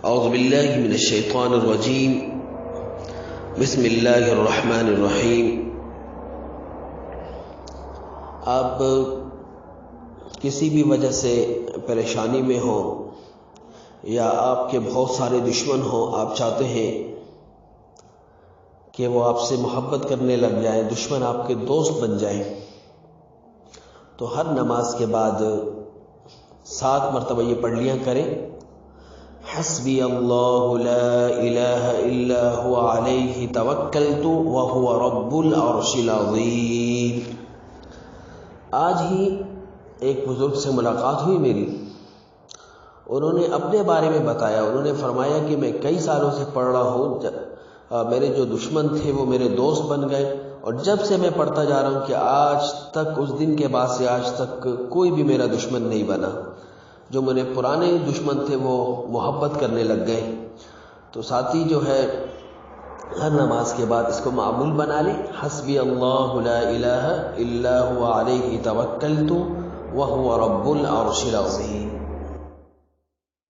اعوذ باللہ من الشیطان الرجیم بسم اللہ الرحمن الرحیم۔ آپ کسی بھی وجہ سے پریشانی میں ہوں یا آپ کے بہت سارے دشمن ہوں، آپ چاہتے ہیں کہ وہ آپ سے محبت کرنے لگ جائیں، دشمن آپ کے دوست بن جائیں، تو ہر نماز کے بعد 7 مرتبہ یہ پڑھ لیا کریں، حسبی اللہ لا الہ الا هو علیہ توکلت وہو رب العرش العظیم۔ آج ہی ایک بزرگ سے ملاقات ہوئی میری، انہوں نے اپنے بارے میں بتایا، انہوں نے فرمایا کہ میں کئی سالوں سے پڑھ رہا ہوں، میرے جو دشمن تھے وہ میرے دوست بن گئے، اور جب سے میں پڑھتا جا رہا ہوں کہ آج تک، اس دن کے بعد سے آج تک کوئی بھی میرا دشمن نہیں بنا، جو میرے پرانے دشمن تھے وہ محبت کرنے لگ گئے۔ تو ساتھی جو ہے ہر نماز کے بعد اس کو معمول بنا لیں، حسبی اللہ لا الہ الا هو علیہ توکلت وہو رب العرش العظیم۔